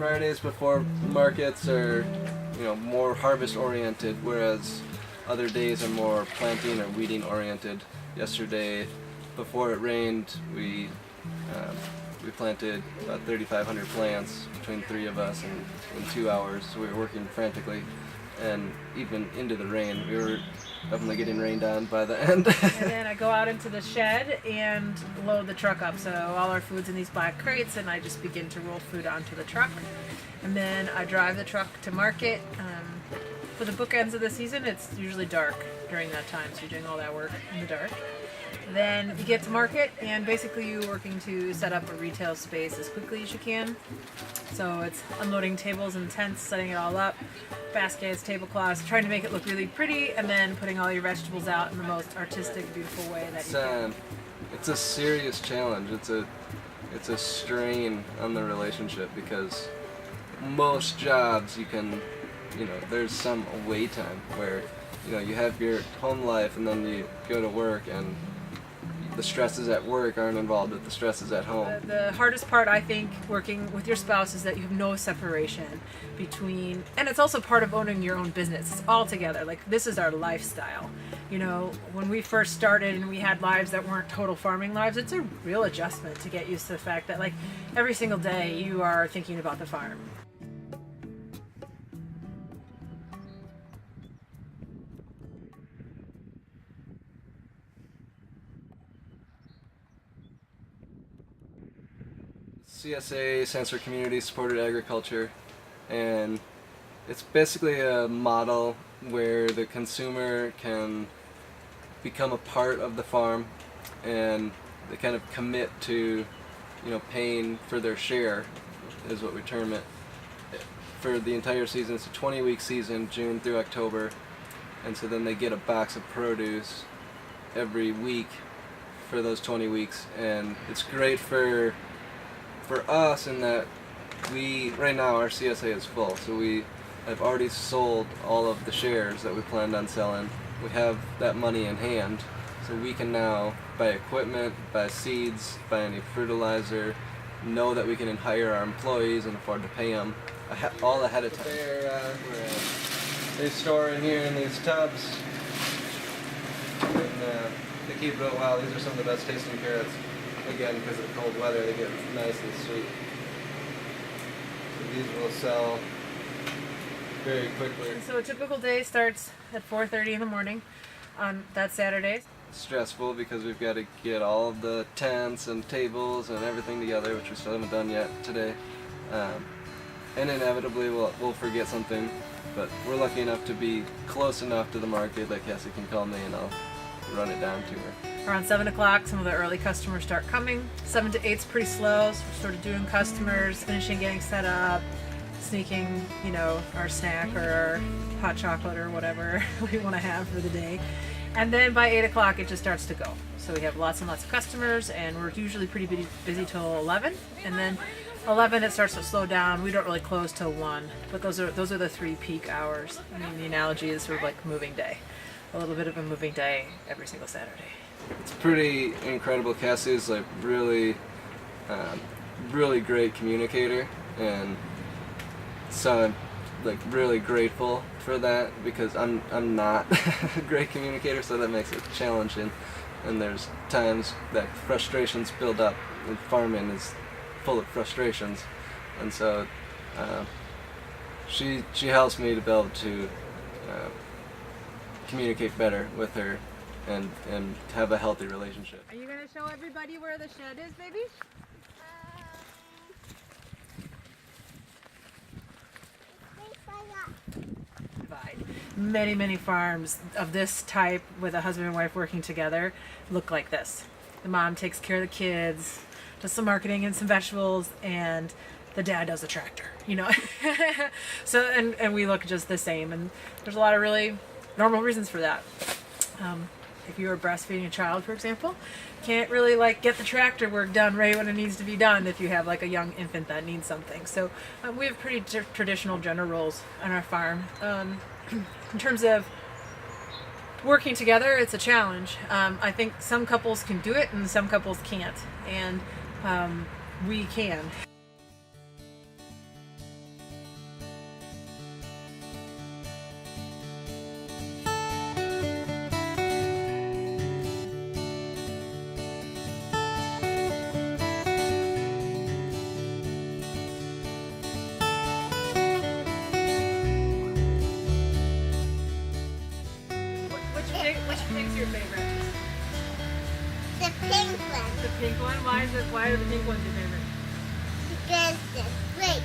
Fridays before markets are, more harvest oriented, whereas other days are more planting or weeding oriented. Yesterday, before it rained, we planted about 3,500 plants between 3 of us in 2 hours. So we were working frantically, and even into the rain, we were definitely getting rained on by the end. And then I go out into the shed and load the truck up. So all our food's in these black crates, and I just begin to roll food onto the truck. And then I drive the truck to market. For the bookends of the season, it's usually dark during that time, so you're doing all that work in the dark. Then you get to market, and basically you're working to set up a retail space as quickly as you can. So it's unloading tables and tents, setting it all up, baskets, tablecloths, trying to make it look really pretty, and then putting all your vegetables out in the most artistic, beautiful way that you can. It's a serious challenge. It's a strain on the relationship, because most jobs you can, there's some away time where, you have your home life and then you go to work, and the stresses at work aren't involved with the stresses at home. The hardest part, I think, working with your spouse is that you have no separation between, and it's also part of owning your own business. It's all together. Like, this is our lifestyle. When we first started and we had lives that weren't total farming lives, it's a real adjustment to get used to the fact that, like, every single day you are thinking about the farm. CSA stands for Community Supported Agriculture, and it's basically a model where the consumer can become a part of the farm, and they kind of commit to, paying for their share, is what we term it, for the entire season. It's a 20-week season, June through October, and so then they get a box of produce every week for those 20 weeks, and it's great for us in that right now our CSA is full, so we have already sold all of the shares that we planned on selling. We have that money in hand, so we can now buy equipment, buy seeds, buy any fertilizer, know that we can hire our employees and afford to pay them all ahead of time. They store in here in these tubs, and they keep it a while. These are some of the best tasting carrots. Again, because of cold weather, they get nice and sweet. So these will sell very quickly. So a typical day starts at 4:30 in the morning on that Saturday. It's stressful because we've got to get all of the tents and tables and everything together, which we still haven't done yet today. And inevitably we'll forget something, but we're lucky enough to be close enough to the market that Cassie can call me and I'll run it down to her. Around 7 o'clock, some of the early customers start coming. 7 to 8 is pretty slow, so we're sort of doing customers, finishing getting set up, sneaking, our snack or our hot chocolate or whatever we want to have for the day. And then by 8 o'clock, it just starts to go. So we have lots and lots of customers, and we're usually pretty busy till 11. And then 11, it starts to slow down. We don't really close till 1, but those are the 3 peak hours. I mean, the analogy is sort of like moving day. A little bit of a moving day every single Saturday. It's pretty incredible. Cassie's like really great communicator, and so I'm like really grateful for that, because I'm not a great communicator, so that makes it challenging. And there's times that frustrations build up, and farming is full of frustrations, and so she helps me to be able to communicate better with her and have a healthy relationship. Are you going to show everybody where the shed is, baby? Many farms of this type with a husband and wife working together look like this. The mom takes care of the kids, does some marketing and some vegetables, and the dad does the tractor, So, and we look just the same, and there's a lot of really normal reasons for that. If you were breastfeeding a child, for example, can't really get the tractor work done right when it needs to be done if you have a young infant that needs something. So we have pretty traditional gender roles on our farm. In terms of working together, it's a challenge. I think some couples can do it and some couples can't, and we can. the pink one. The pink one? Why are the pink ones your favorite? Because it's great.